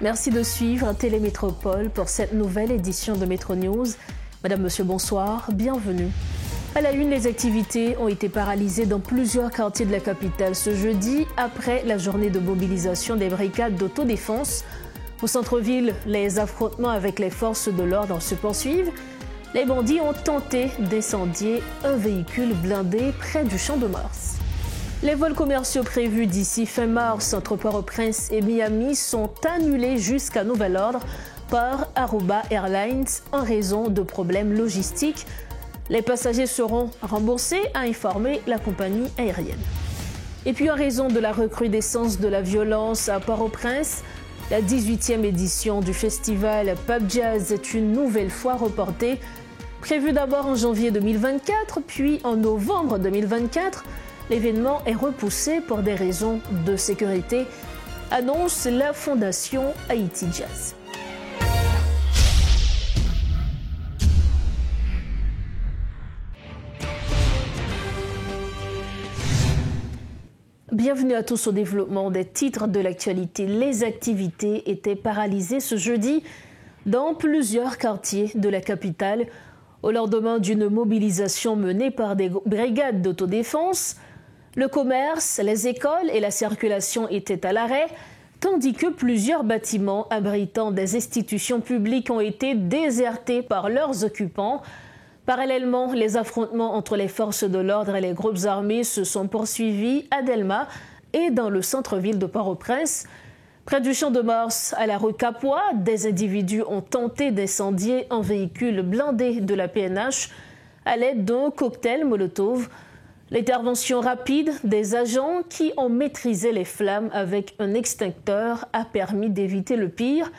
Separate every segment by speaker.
Speaker 1: Merci de suivre Télémétropole pour cette nouvelle édition de Métro News. Madame, Monsieur, bonsoir, bienvenue. À la une, les activités ont été paralysées dans plusieurs quartiers de la capitale ce jeudi après la journée de mobilisation des brigades d'autodéfense. Au centre-ville, les affrontements avec les forces de l'ordre se poursuivent. Les bandits ont tenté d'incendier un véhicule blindé près du Champ de Mars. Les vols commerciaux prévus d'ici fin mars entre Port-au-Prince et Miami sont annulés jusqu'à nouvel ordre par Aruba Airlines en raison de problèmes logistiques. Les passagers seront remboursés, a informé la compagnie aérienne. Et puis en raison de la recrudescence de la violence à Port-au-Prince, la 18e édition du festival Pub Jazz est une nouvelle fois reportée. Prévue d'abord en janvier 2024, puis en novembre 2024, l'événement est repoussé pour des raisons de sécurité, annonce la Fondation Haïti Jazz. Bienvenue à tous au développement des titres de l'actualité. Les activités étaient paralysées ce jeudi dans plusieurs quartiers de la capitale au lendemain d'une mobilisation menée par des brigades d'autodéfense. Le commerce, les écoles et la circulation étaient à l'arrêt, tandis que plusieurs bâtiments abritant des institutions publiques ont été désertés par leurs occupants. Parallèlement, les affrontements entre les forces de l'ordre et les groupes armés se sont poursuivis à Delma et dans le centre-ville de Port-au-Prince. Près du Champ de Mars, à la rue Capois, des individus ont tenté d'incendier un véhicule blindé de la PNH à l'aide d'un cocktail Molotov. L'intervention rapide des agents qui ont maîtrisé les flammes avec un extincteur a permis d'éviter le pire.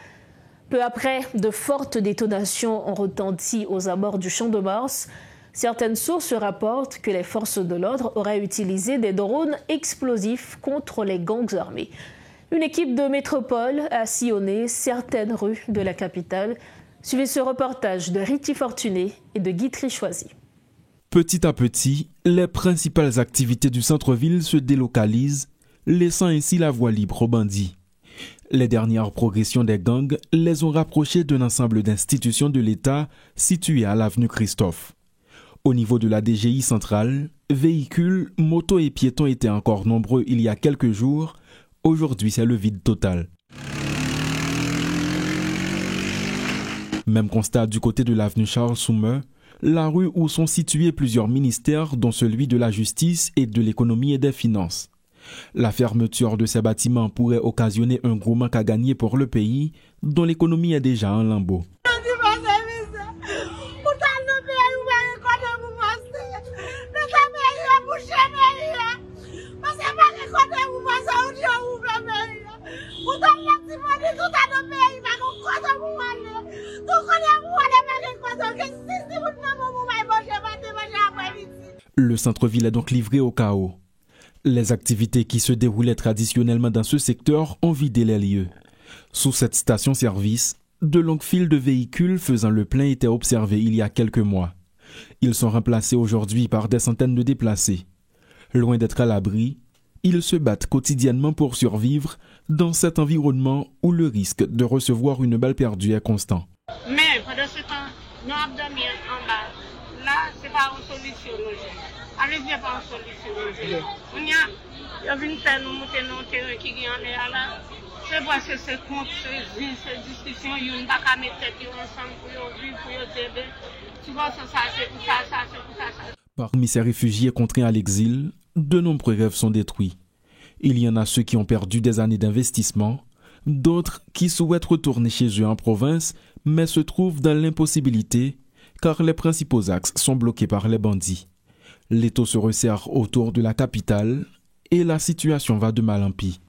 Speaker 1: Peu après, de fortes détonations ont retenti aux abords du Champ de Mars. Certaines sources rapportent que les forces de l'ordre auraient utilisé des drones explosifs contre les gangs armés. Une équipe de métropole a sillonné certaines rues de la capitale. Suivez ce reportage de Riti Fortuné et de Guy Trichoisy.
Speaker 2: Petit à petit, les principales activités du centre-ville se délocalisent, laissant ainsi la voie libre aux bandits. Les dernières progressions des gangs les ont rapprochés d'un ensemble d'institutions de l'État situées à l'avenue Christophe. Au niveau de la DGI centrale, véhicules, motos et piétons étaient encore nombreux il y a quelques jours. Aujourd'hui, c'est le vide total. Même constat du côté de l'avenue Charles Soumer, la rue où sont situés plusieurs ministères, dont celui de la Justice et de l'Économie et des Finances. La fermeture de ces bâtiments pourrait occasionner un gros manque à gagner pour le pays, dont l'économie est déjà en lambeaux. Le centre-ville est donc livré au chaos. Les activités qui se déroulaient traditionnellement dans ce secteur ont vidé les lieux. Sous cette station-service, de longues files de véhicules faisant le plein étaient observées il y a quelques mois. Ils sont remplacés aujourd'hui par des centaines de déplacés. Loin d'être à l'abri, ils se battent quotidiennement pour survivre dans cet environnement où le risque de recevoir une balle perdue est constant.
Speaker 3: Mais pendant ce temps, nous avons dormi en bas. Là, ce n'est pas une solution. Allez-y, pas une solution. On y a venu faire nous monter dans le terrain qui est en l'air là. C'est parce que c'est contre ces discussions, ils n'ont pas mettre tête ensemble pour vivre, pour dire, tu vois, ça, c'est pour ça, c'est pour ça.
Speaker 2: Parmi ces réfugiés contraints à l'exil, de nombreux rêves sont détruits. Il y en a ceux qui ont perdu des années d'investissement, d'autres qui souhaitent retourner chez eux en province, mais se trouvent dans l'impossibilité car les principaux axes sont bloqués par les bandits. L'étau se resserre autour de la capitale et la situation va de mal en pis.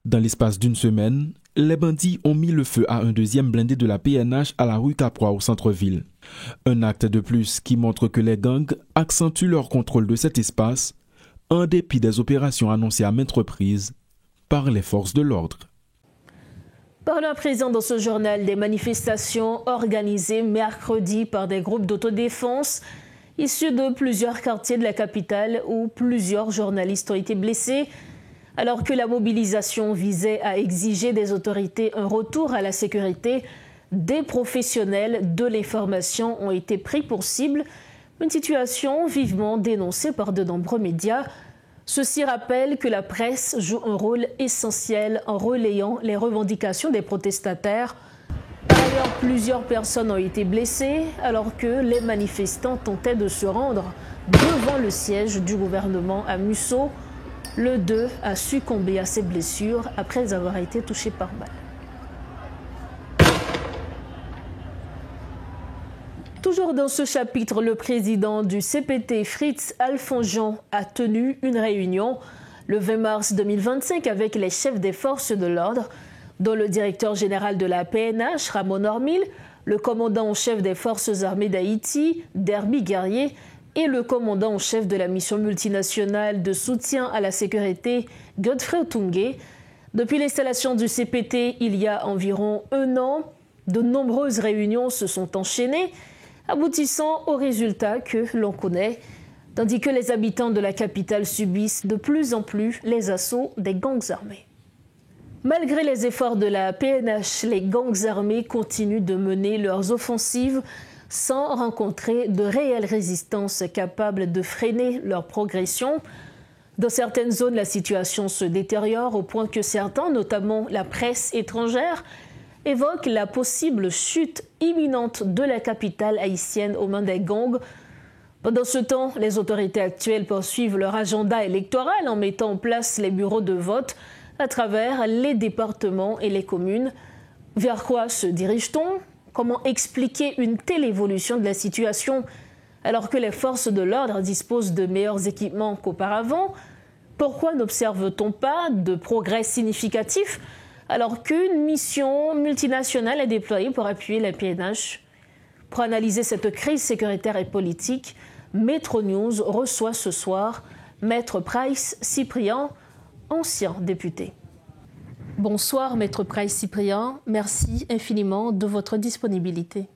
Speaker 2: Dans l'espace d'une semaine, les bandits ont mis le feu à un deuxième blindé de la PNH à la rue Capois au centre-ville. Un acte de plus qui montre que les gangs accentuent leur contrôle de cet espace en dépit des opérations annoncées à maintes reprises par les forces de l'ordre.
Speaker 1: Parlons à présent dans ce journal des manifestations organisées mercredi par des groupes d'autodéfense issus de plusieurs quartiers de la capitale où plusieurs journalistes ont été blessés. Alors que la mobilisation visait à exiger des autorités un retour à la sécurité, des professionnels de l'information ont été pris pour cible. Une situation vivement dénoncée par de nombreux médias. Ceci rappelle que la presse joue un rôle essentiel en relayant les revendications des protestataires. Par ailleurs, plusieurs personnes ont été blessées alors que les manifestants tentaient de se rendre devant le siège du gouvernement à Musso. Le 2 a succombé à ses blessures après avoir été touché par balle. Toujours dans ce chapitre, le président du CPT, Fritz Alfonjean, a tenu une réunion le 20 mars 2025 avec les chefs des forces de l'ordre, dont le directeur général de la PNH, Ramon Ormil, le commandant en chef des forces armées d'Haïti, Derby Guerrier, et le commandant en chef de la mission multinationale de soutien à la sécurité, Godfrey Otungue. Depuis l'installation du CPT il y a environ un an, de nombreuses réunions se sont enchaînées, aboutissant aux résultats que l'on connaît, tandis que les habitants de la capitale subissent de plus en plus les assauts des gangs armés. Malgré les efforts de la PNH, les gangs armés continuent de mener leurs offensives sans rencontrer de réelle résistance capable de freiner leur progression. Dans certaines zones, la situation se détériore au point que certains, notamment la presse étrangère, évoquent la possible chute imminente de la capitale haïtienne aux mains des gangs. Pendant ce temps, les autorités actuelles poursuivent leur agenda électoral en mettant en place les bureaux de vote à travers les départements et les communes. Vers quoi se dirige-t-on ? Comment expliquer une telle évolution de la situation alors que les forces de l'ordre disposent de meilleurs équipements qu'auparavant ? Pourquoi n'observe-t-on pas de progrès significatifs alors qu'une mission multinationale est déployée pour appuyer la PNH? Pour analyser cette crise sécuritaire et politique, Metro News reçoit ce soir Maître Price Cyprien, ancien député. Bonsoir Maître Price Cyprien, merci infiniment de votre disponibilité.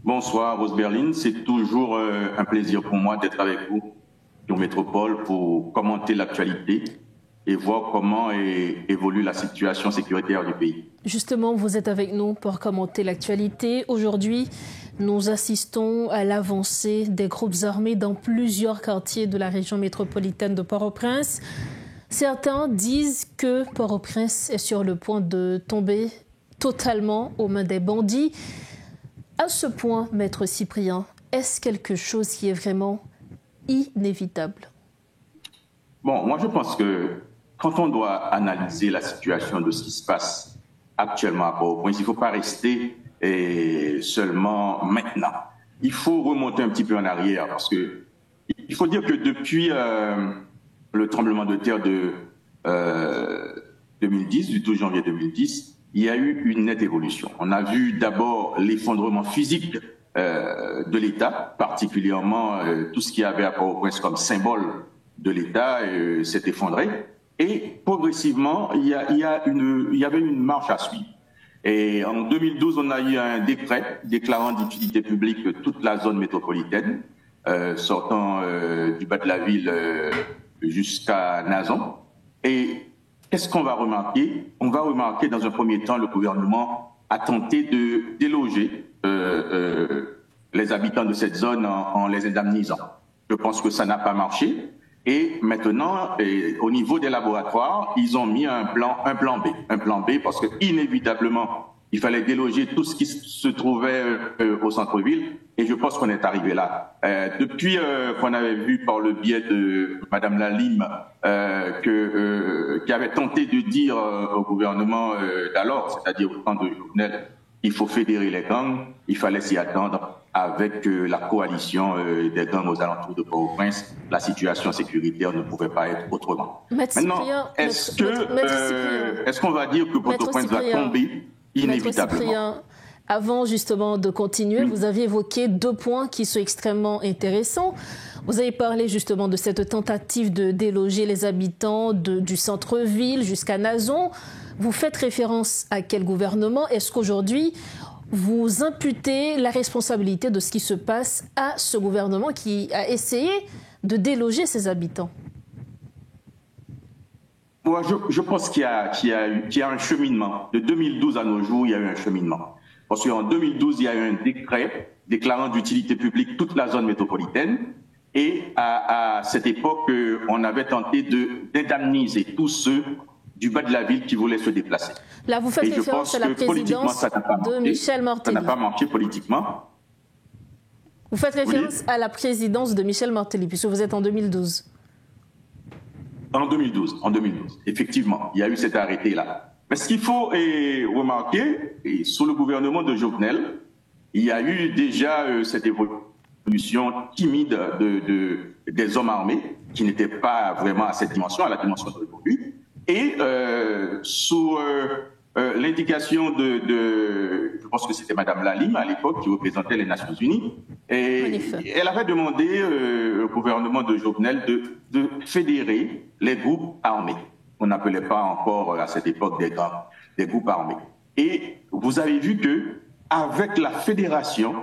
Speaker 4: Bonsoir Rose Berlin, c'est toujours un plaisir pour moi d'être avec vous sur Métropole pour commenter l'actualité et voir comment évolue la situation sécuritaire du pays.
Speaker 1: Justement, vous êtes avec nous pour commenter l'actualité. Aujourd'hui, nous assistons à l'avancée des groupes armés dans plusieurs quartiers de la région métropolitaine de Port-au-Prince. Certains disent que Port-au-Prince est sur le point de tomber totalement aux mains des bandits. À ce point, Maître Cyprien, est-ce quelque chose qui est vraiment inévitable?
Speaker 4: Bon, moi je pense que quand on doit analyser la situation de ce qui se passe actuellement à Port-au-Prince, il ne faut pas rester seulement maintenant. Il faut remonter un petit peu en arrière parce que il faut dire que depuis le tremblement de terre de 2010, du 12 janvier 2010, il y a eu une nette évolution. On a vu d'abord l'effondrement physique de l'État, particulièrement tout ce qu'il y avait à Port-au-Prince comme symbole de l'État s'est effondré. Et progressivement, il y avait une marche à suivre. Et en 2012, on a eu un décret déclarant d'utilité publique toute la zone métropolitaine, sortant du bas de la ville jusqu'à Nazon. Et qu'est-ce qu'on va remarquer? On va remarquer dans un premier temps, le gouvernement a tenté de déloger les habitants de cette zone en les indemnisant. Je pense que ça n'a pas marché. Et maintenant, au niveau des laboratoires, ils ont mis un plan B, parce que inévitablement, il fallait déloger tout ce qui se trouvait au centre-ville. Et je pense qu'on est arrivé là. Depuis qu'on avait vu par le biais de Madame Lalime qui avait tenté de dire au gouvernement d'alors, c'est-à-dire au temps de Jovenel, il faut fédérer les gangs, il fallait s'y attendre. Avec la coalition des gangs aux alentours de Port-au-Prince, la situation sécuritaire ne pouvait pas être autrement. Maintenant, est-ce qu'on va dire que Port-au-Prince va tomber inévitablement?
Speaker 1: Avant justement de continuer, vous aviez évoqué deux points qui sont extrêmement intéressants. Vous avez parlé justement de cette tentative de déloger les habitants du centre-ville jusqu'à Nazon. Vous faites référence à quel gouvernement? Est-ce qu'aujourd'hui, vous imputez la responsabilité de ce qui se passe à ce gouvernement qui a essayé de déloger ses habitants?
Speaker 4: Moi, je pense qu'il y a un cheminement. De 2012 à nos jours, il y a eu un cheminement. Parce qu'en 2012, il y a eu un décret déclarant d'utilité publique toute la zone métropolitaine. Et à cette époque, on avait tenté d'indemniser tous ceux du bas de la ville qui voulaient se déplacer.
Speaker 1: Là, vous faites référence à la présidence de Michel Martelly.
Speaker 4: Ça n'a pas manqué politiquement.
Speaker 1: Vous faites référence à la présidence de Michel Martelly, puisque vous êtes en 2012.
Speaker 4: En 2012, effectivement, il y a eu cet arrêté-là. Mais ce qu'il faut remarquer, sous le gouvernement de Jovenel, il y a eu déjà cette évolution timide des hommes armés, qui n'étaient pas vraiment à cette dimension, à la dimension de l'aujourd'hui. Et sous l'indication je pense que c'était Madame Lalime à l'époque, qui représentait les Nations Unies, et elle avait demandé au gouvernement de Jovenel de fédérer les groupes armés. On n'appelait pas encore à cette époque des groupes armés. Et vous avez vu que avec la fédération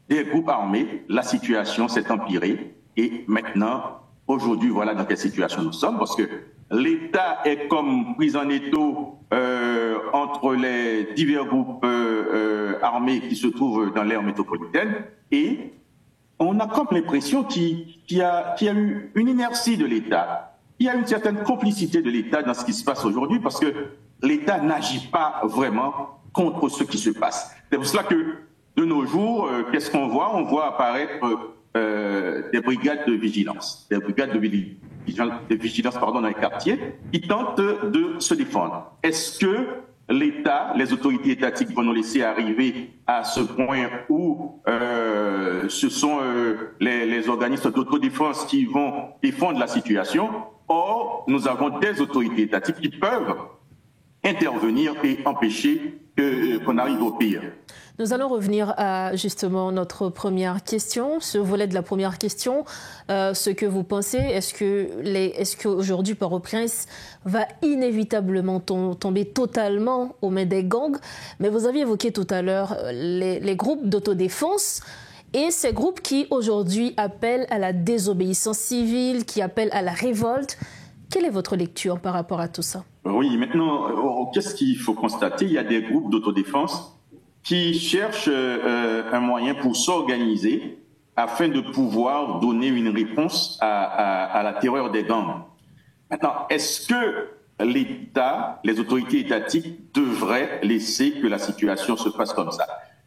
Speaker 4: des groupes armés, la situation s'est empirée. Et maintenant, aujourd'hui, voilà dans quelle situation nous sommes, parce que l'État est comme pris en étau entre les divers groupes armés qui se trouvent dans l'aire métropolitaine, et on a comme l'impression qu'il y a eu une inertie de l'État, il y a une certaine complicité de l'État dans ce qui se passe aujourd'hui, parce que l'État n'agit pas vraiment contre ce qui se passe. C'est pour cela que de nos jours, qu'est-ce qu'on voit? On voit apparaître des brigades de vigilance, dans les quartiers, qui tentent de se défendre. Est-ce que l'État, les autorités étatiques vont nous laisser arriver à ce point où ce sont les organismes d'autodéfense qui vont défendre la situation? Or, nous avons des autorités étatiques qui peuvent intervenir et empêcher qu'on arrive au pire.
Speaker 1: Nous allons revenir à justement notre première question, ce volet de la première question, ce que vous pensez. Est-ce qu'aujourd'hui Port-au-Prince va inévitablement tomber totalement aux mains des gangs? Mais vous aviez évoqué tout à l'heure les groupes d'autodéfense et ces groupes qui aujourd'hui appellent à la désobéissance civile, qui appellent à la révolte. Quelle est votre lecture par rapport à tout ça?
Speaker 4: Oui, maintenant, qu'est-ce qu'il faut constater? Il y a des groupes d'autodéfense qui cherchent un moyen pour s'organiser afin de pouvoir donner une réponse à la terreur des gangs. Maintenant, est-ce que l'État, les autorités étatiques devraient laisser que la situation se passe comme ça?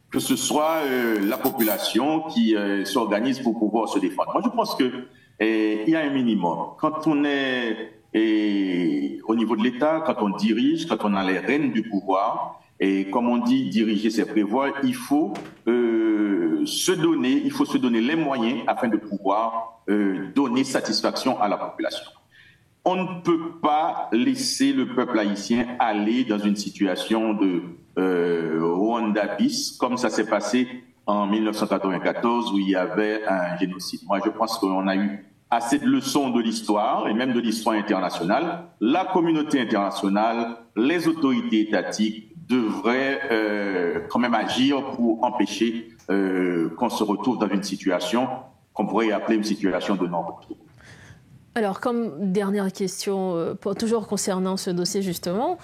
Speaker 4: Que ce soit la population qui s'organise pour pouvoir se défendre. Moi, je pense qu'il y a un minimum. Quand on est au niveau de l'État, quand on dirige, quand on a les rênes du pouvoir, et comme on dit, diriger, c'est prévoir, il faut se donner les moyens afin de pouvoir donner satisfaction à la population. On ne peut pas laisser le peuple haïtien aller dans une situation de Rwanda bis, comme ça s'est passé en 1994 où il y avait un génocide. Moi, je pense qu'on a eu assez de leçons de l'histoire et même de l'histoire internationale. La communauté internationale, les autorités étatiques devraient quand même agir pour empêcher qu'on se retrouve dans une situation qu'on pourrait appeler une situation de non-retour.
Speaker 1: Alors, comme dernière question, toujours concernant ce dossier justement,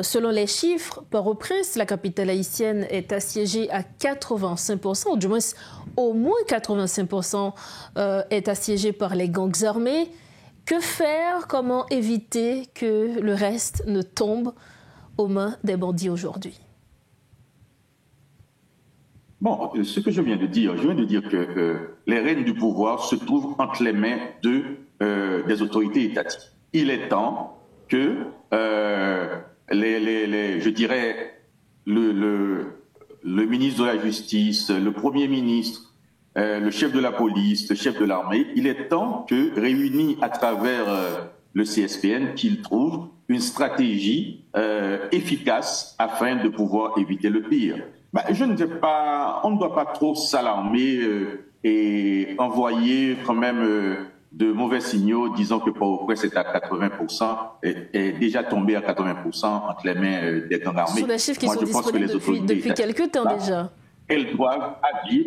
Speaker 1: selon les chiffres, Port-au-Prince, la capitale haïtienne, est assiégée à 85%, ou du moins au moins 85% est assiégée par les gangs armés. Que faire? Comment éviter que le reste ne tombe aux mains des bandits aujourd'hui?
Speaker 4: Bon, ce que je viens de dire que les rênes du pouvoir se trouvent entre les mains des autorités étatiques. Il est temps que je dirais le ministre de la Justice, le Premier ministre, le chef de la police, le chef de l'armée, il est temps que, réunis à travers le CSPN, qu'ils trouvent une stratégie efficace afin de pouvoir éviter le pire. On ne doit pas trop s'alarmer et envoyer quand même de mauvais signaux disant que Port-au-Prince est à 80%, est déjà tombé à 80% entre les mains des gangs armés.
Speaker 1: Ce sont des chiffres qui sont disponibles depuis quelques temps déjà.
Speaker 4: Elles doivent agir.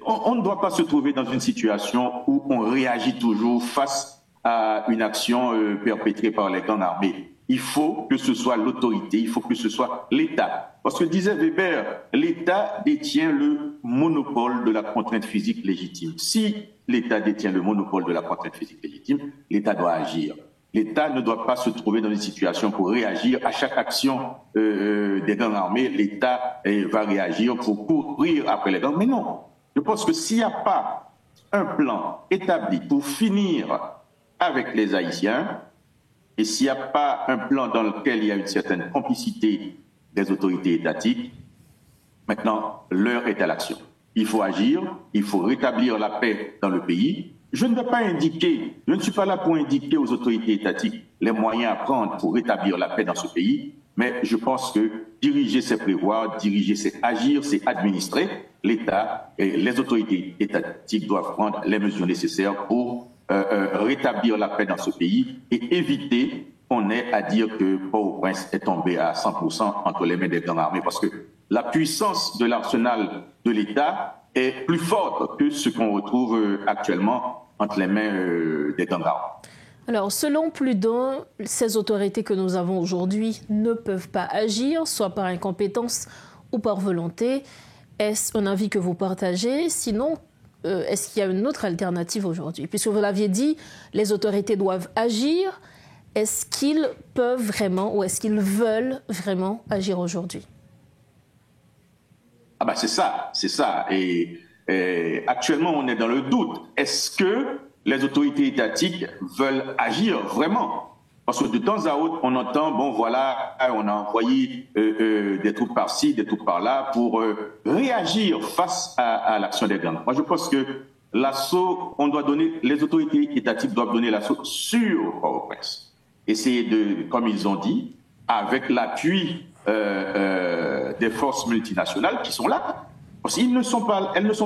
Speaker 4: On ne doit pas se trouver dans une situation où on réagit toujours face à une action perpétrée par les gangs armés. Il faut que ce soit l'autorité, il faut que ce soit l'État. Parce que disait Weber, l'État détient le monopole de la contrainte physique légitime. Si l'État détient le monopole de la contrainte physique légitime, l'État doit agir. L'État ne doit pas se trouver dans une situation pour réagir à chaque action des gangs armés. L'État va réagir pour courir après les gangs. Mais non, je pense que s'il n'y a pas un plan établi pour finir avec les Haïtiens, et s'il n'y a pas un plan dans lequel il y a une certaine complicité des autorités étatiques, maintenant, l'heure est à l'action. Il faut agir, il faut rétablir la paix dans le pays. Je ne suis pas là pour indiquer aux autorités étatiques les moyens à prendre pour rétablir la paix dans ce pays, mais je pense que diriger, c'est prévoir, diriger, c'est agir, c'est administrer. L'État et les autorités étatiques doivent prendre les mesures nécessaires pour rétablir la paix dans ce pays et éviter qu'on ait à dire que Port-au-Prince est tombé à 100% entre les mains des gangs armés, parce que la puissance de l'arsenal de l'État est plus forte que ce qu'on retrouve actuellement entre les mains des gangs armés.
Speaker 1: Alors, selon plus d'un, ces autorités que nous avons aujourd'hui ne peuvent pas agir, soit par incompétence ou par volonté. Est-ce un avis que vous partagez? Sinon, est-ce qu'il y a une autre alternative aujourd'hui? Puisque vous l'aviez dit, les autorités doivent agir. Est-ce qu'ils peuvent vraiment ou est-ce qu'ils veulent vraiment agir aujourd'hui?
Speaker 4: Ah ben c'est ça. Et actuellement, on est dans le doute. Est-ce que les autorités étatiques veulent agir vraiment? Parce que de temps à autre, on entend, bon voilà, on a envoyé des troupes par-ci, des troupes par-là pour réagir face à l'action des gangs. Moi, je pense que l'assaut, les autorités étatiques doivent donner l'assaut sur Port-au-Prince. Essayer de, comme ils ont dit, avec l'appui des forces multinationales qui sont là. Parce qu'elles ne sont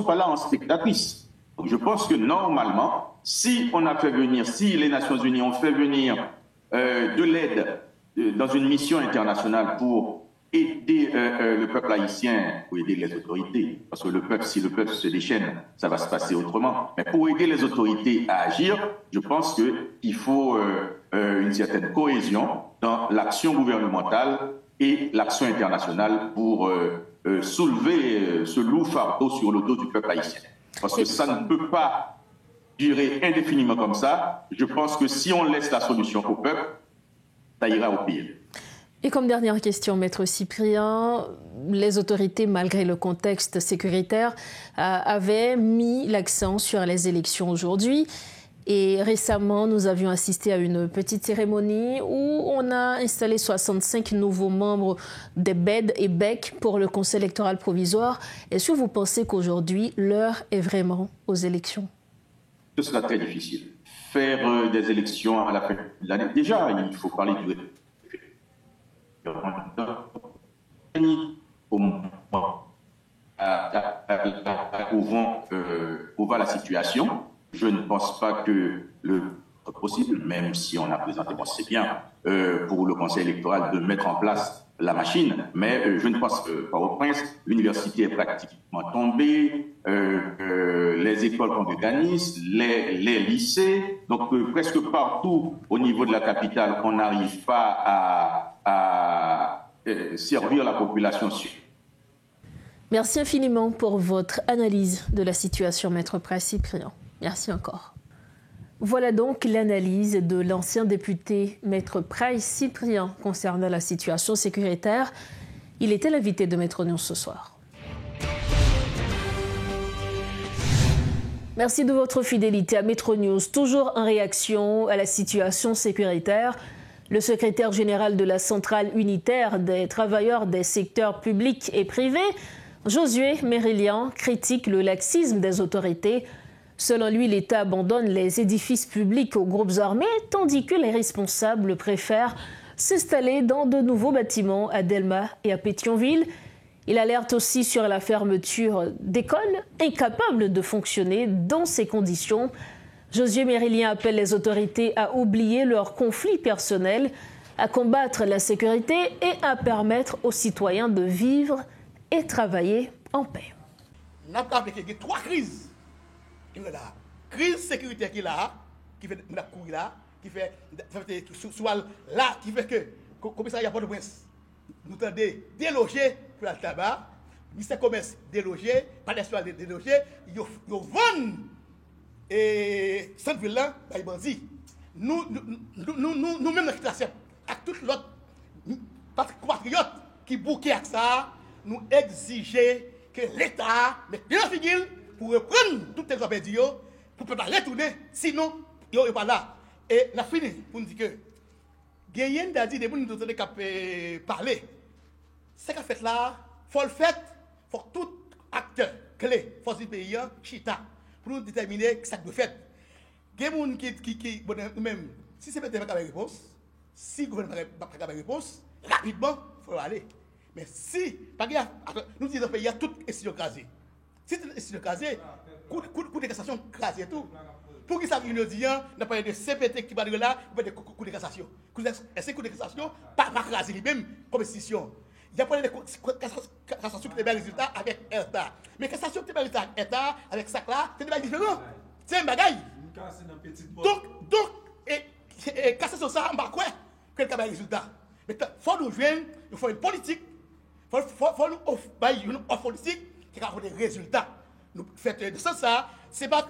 Speaker 4: pas là en spectatrices. Donc je pense que normalement, si les Nations Unies ont fait venir de l'aide dans une mission internationale pour aider le peuple haïtien, pour aider les autorités, parce que si le peuple se déchaîne, ça va se passer autrement. Mais pour aider les autorités à agir, je pense qu'il faut une certaine cohésion dans l'action gouvernementale et l'action internationale pour soulever ce lourd fardeau sur le dos du peuple haïtien. Parce que ça ne peut pas durer indéfiniment comme ça. Je pense que si on laisse la solution au peuple, ça ira au pire.
Speaker 1: Et comme dernière question, Maître Cyprien, les autorités, malgré le contexte sécuritaire, avaient mis l'accent sur les élections aujourd'hui. Et récemment, nous avions assisté à une petite cérémonie où on a installé 65 nouveaux membres des BED et BEC pour le Conseil électoral provisoire. Est-ce que vous pensez qu'aujourd'hui, l'heure est vraiment aux élections?
Speaker 4: Ce sera très difficile. Faire des élections à la fin de l'année, déjà, il faut parler du au moment où va la situation. Je ne pense pas que le possible, même si on a présenté, bon, c'est bien pour le Conseil électoral de mettre en place la machine, mais je ne pense que Port-au-Prince, l'université est pratiquement tombée, les écoles organisent, les lycées, donc presque partout au niveau de la capitale, on n'arrive pas à servir la population.
Speaker 1: Merci infiniment pour votre analyse de la situation, Maître Price Cyprien. Merci encore. Voilà donc l'analyse de l'ancien député Maître Price Cyprien concernant la situation sécuritaire. Il était l'invité de Métro News ce soir. Merci de votre fidélité à Métro News. Toujours en réaction à la situation sécuritaire, le secrétaire général de la Centrale unitaire des travailleurs des secteurs publics et privés, Josué Mérilian, critique le laxisme des autorités. Selon lui, l'État abandonne les édifices publics aux groupes armés, tandis que les responsables préfèrent s'installer dans de nouveaux bâtiments à Delma et à Pétionville. Il alerte aussi sur la fermeture d'écoles incapables de fonctionner dans ces conditions. Josué Mérilien appelle les autorités à oublier leurs conflits personnels, à combattre l'insécurité et à permettre aux citoyens de vivre et travailler en paix.
Speaker 5: Nous avons appliqué 3 crises. Crise sécuritaire qui est là, qui fait là, qui fait soit là, qui fait que le commissariat Port-au-Prince nous avons délogé pour le tabac, le ministère du Commerce délogé, pas d'espoir délogé, ils vendent et centre-ville là, les bandits. Nous-mêmes, dans la situation, avec tout l'autre compatriote qui bouquait avec ça, nous exigeons que l'État mette bien la figure pour reprendre toutes les perdues, pour ne pas retourner, sinon, il n'y a pas là. Et nous avons fini pour nous dire que, Gayen a dit, de nous donner qu'à parler. Ce qu'on fait là, il faut le faire, il faut tout acteur clé, force du pays, chita, pour nous déterminer ce qu'on doit faire. Il y a des gens qui, même, si c'est pas de réponse, si le gouvernement n'a pas de réponse, rapidement, il faut aller. Mais si, nous disons qu'il y a toute institution crasée. Si toute institution crasée, coup de cassation crasé tout. Pour qui ça veut dire, on a parlé de CPT qui va là, on va de coup de cassation. Est-ce que coup de cassation, pas craser lui-même comme institution. Il y a parlé de cassation qui est bien résultat avec ETA. Mais cassation qui est bien résultat avec ETA, avec ça là, c'est des différent. C'est un bagaille. Donc, et cassation ça, on va quoi que le résultat. Mais il faut nous joindre, il faut une politique. Il faut nous offrir une politique qui a des résultats. Nous faisons de ça, c'est pas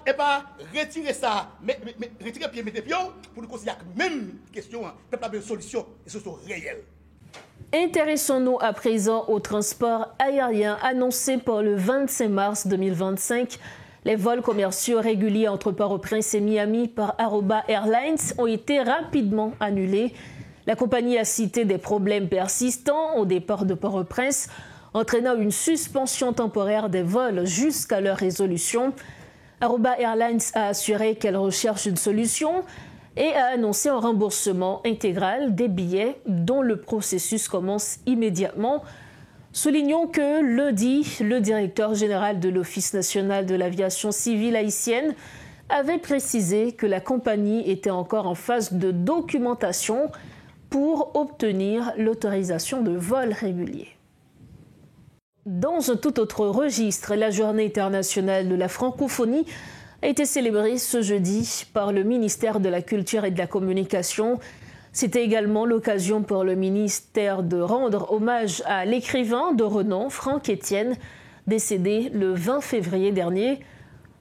Speaker 5: retirer ça, mais retirer pied, mettre pied, pour nous considérer que même question, il n'y a pas de solution, et ce sont réelles.
Speaker 1: Intéressons-nous à présent au transport aérien annoncé pour le 25 mars 2025. Les vols commerciaux réguliers entre Port-au-Prince et Miami par Aruba Airlines ont été rapidement annulés. La compagnie a cité des problèmes persistants au départ de Port-au-Prince, entraînant une suspension temporaire des vols jusqu'à leur résolution. Aruba Airlines a assuré qu'elle recherche une solution et a annoncé un remboursement intégral des billets dont le processus commence immédiatement. Soulignons que lundi, le directeur général de l'Office national de l'aviation civile haïtienne avait précisé que la compagnie était encore en phase de documentation pour obtenir l'autorisation de vol régulier. Dans un tout autre registre, la Journée internationale de la francophonie a été célébrée ce jeudi par le ministère de la Culture et de la Communication. C'était également l'occasion pour le ministère de rendre hommage à l'écrivain de renom Franck Etienne, décédé le 20 février dernier.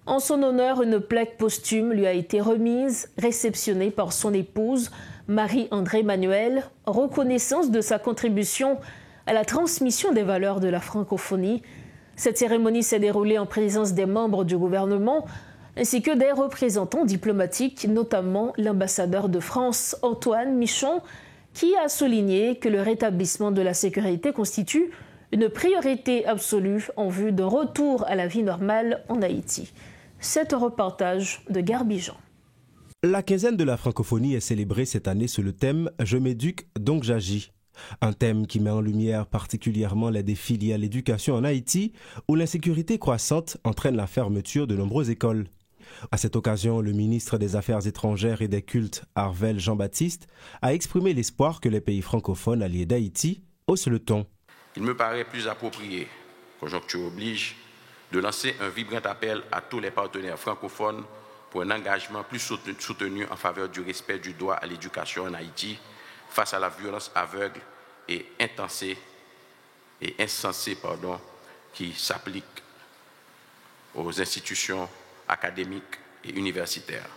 Speaker 1: En son honneur, une plaque posthume lui a été remise, réceptionnée par son épouse, Marie-André Manuel, reconnaissance de sa contribution à la transmission des valeurs de la francophonie. Cette cérémonie s'est déroulée en présence des membres du gouvernement ainsi que des représentants diplomatiques, notamment l'ambassadeur de France, Antoine Michon, qui a souligné que le rétablissement de la sécurité constitue une priorité absolue en vue d'un retour à la vie normale en Haïti. C'est un reportage de Garbijan.
Speaker 6: La quinzaine de la francophonie est célébrée cette année sous le thème « Je m'éduque, donc j'agis ». Un thème qui met en lumière particulièrement les défis liés à l'éducation en Haïti, où l'insécurité croissante entraîne la fermeture de nombreuses écoles. À cette occasion, le ministre des Affaires étrangères et des Cultes, Arvel Jean-Baptiste, a exprimé l'espoir que les pays francophones alliés d'Haïti haussent le ton.
Speaker 7: Il me paraît plus approprié, conjoncture oblige, de lancer un vibrant appel à tous les partenaires francophones pour un engagement plus soutenu en faveur du respect du droit à l'éducation en Haïti face à la violence aveugle et insensée qui s'applique aux institutions académiques et universitaires.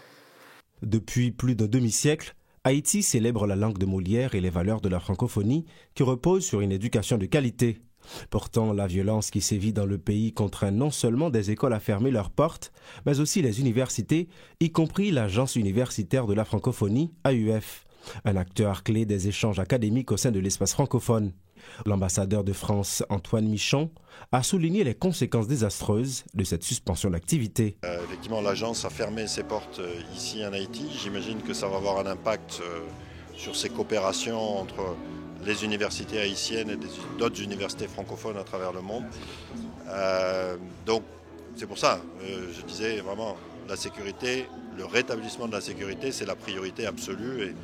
Speaker 6: Depuis plus d'un demi-siècle, Haïti célèbre la langue de Molière et les valeurs de la francophonie qui reposent sur une éducation de qualité. Pourtant, la violence qui sévit dans le pays contraint non seulement des écoles à fermer leurs portes, mais aussi les universités, y compris l'Agence universitaire de la francophonie, AUF, un acteur clé des échanges académiques au sein de l'espace francophone. L'ambassadeur de France, Antoine Michon, a souligné les conséquences désastreuses de cette suspension d'activité.
Speaker 8: Effectivement, l'agence a fermé ses portes ici en Haïti. J'imagine que ça va avoir un impact sur ces coopérations entre les universités haïtiennes et d'autres universités francophones à travers le monde. Donc, c'est pour ça, je disais vraiment, la sécurité, le rétablissement de la sécurité, c'est la priorité absolue et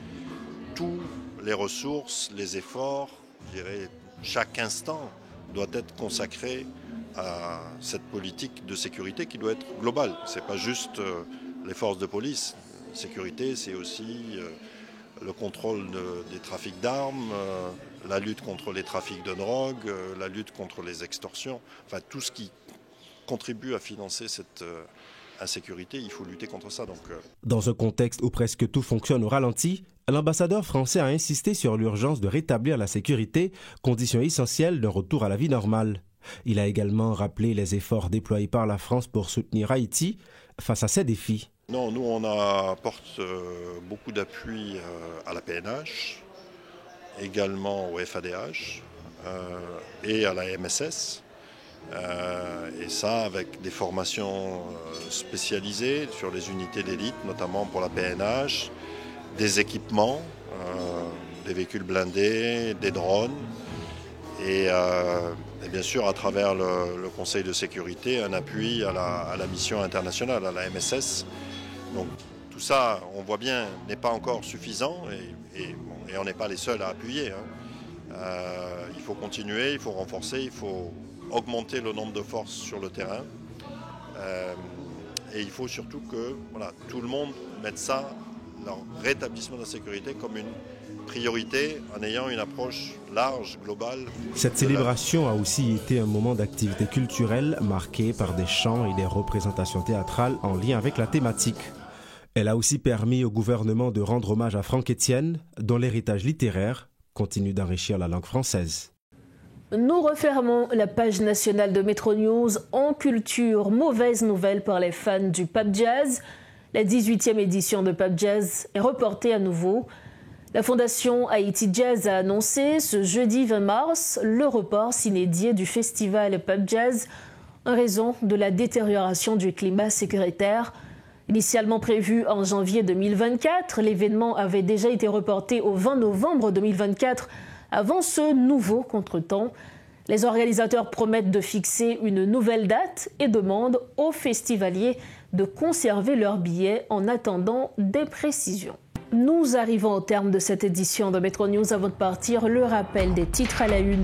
Speaker 8: tous les ressources, les efforts, je dirais, chaque instant doit être consacré à cette politique de sécurité qui doit être globale. Ce n'est pas juste les forces de police. Sécurité, c'est aussi le contrôle des trafics d'armes, la lutte contre les trafics de drogue, la lutte contre les extorsions, enfin tout ce qui contribue à financer cette insécurité, il faut lutter contre ça.
Speaker 6: Dans un contexte où presque tout fonctionne au ralenti, l'ambassadeur français a insisté sur l'urgence de rétablir la sécurité, condition essentielle d'un retour à la vie normale. Il a également rappelé les efforts déployés par la France pour soutenir Haïti face à ces défis.
Speaker 8: Non, nous on apporte beaucoup d'appui à la PNH, également au FADH et à la MSS. Et ça avec des formations spécialisées sur les unités d'élite, notamment pour la PNH, des équipements, des véhicules blindés, des drones et bien sûr à travers le Conseil de sécurité un appui à la mission internationale, à la MSS. Donc tout ça, on voit bien, n'est pas encore suffisant et on n'est pas les seuls à appuyer. Il faut continuer, il faut renforcer, il faut augmenter le nombre de forces sur le terrain. Et il faut surtout que tout le monde mette ça, leur rétablissement de la sécurité, comme une priorité en ayant une approche large, globale.
Speaker 6: Cette célébration a aussi été un moment d'activité culturelle marqué par des chants et des représentations théâtrales en lien avec la thématique. Elle a aussi permis au gouvernement de rendre hommage à Franck Etienne, dont l'héritage littéraire continue d'enrichir la langue française.
Speaker 1: Nous refermons la page nationale de Metro News en culture. Mauvaise nouvelle pour les fans du Pape Jazz. La 18e édition de Pape Jazz est reportée à nouveau. La Fondation Haïti Jazz a annoncé ce jeudi 20 mars le report s'inédié du festival Pape Jazz en raison de la détérioration du climat sécuritaire. Initialement prévu en janvier 2024, l'événement avait déjà été reporté au 20 novembre 2024 avant ce nouveau contretemps. Les organisateurs promettent de fixer une nouvelle date et demandent aux festivaliers de conserver leurs billets en attendant des précisions. Nous arrivons au terme de cette édition de Metro News. Avant de partir, le rappel des titres à la une.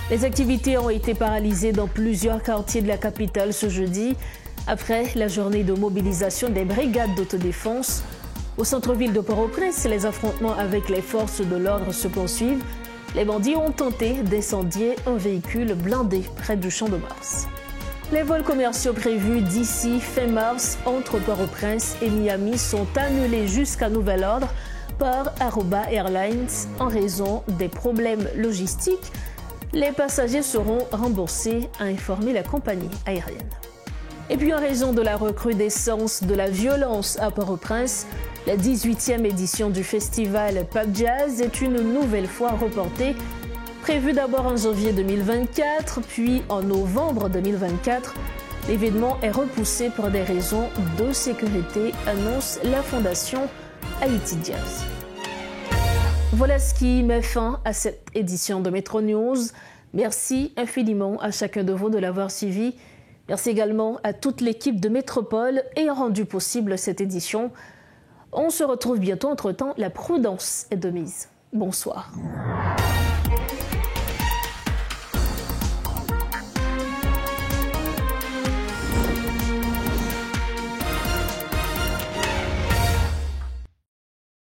Speaker 1: Les activités ont été paralysées dans plusieurs quartiers de la capitale ce jeudi, après la journée de mobilisation des brigades d'autodéfense. Au centre-ville de Port-au-Prince, les affrontements avec les forces de l'ordre se poursuivent. Les bandits ont tenté d'incendier un véhicule blindé près du Champ de Mars. Les vols commerciaux prévus d'ici fin mars entre Port-au-Prince et Miami sont annulés jusqu'à nouvel ordre par Aruba Airlines en raison des problèmes logistiques. Les passagers seront remboursés, a informé la compagnie aérienne. Et puis en raison de la recrudescence de la violence à Port-au-Prince, la 18e édition du festival Pape Jazz est une nouvelle fois reportée. Prévu d'abord en janvier 2024, puis en novembre 2024, l'événement est repoussé pour des raisons de sécurité, annonce la Fondation Haïti Jazz. Voilà ce qui met fin à cette édition de Metro News. Merci infiniment à chacun de vous de l'avoir suivi. Merci également à toute l'équipe de Métropole ayant rendu possible cette édition. On se retrouve bientôt. Entre-temps, la prudence est de mise. Bonsoir.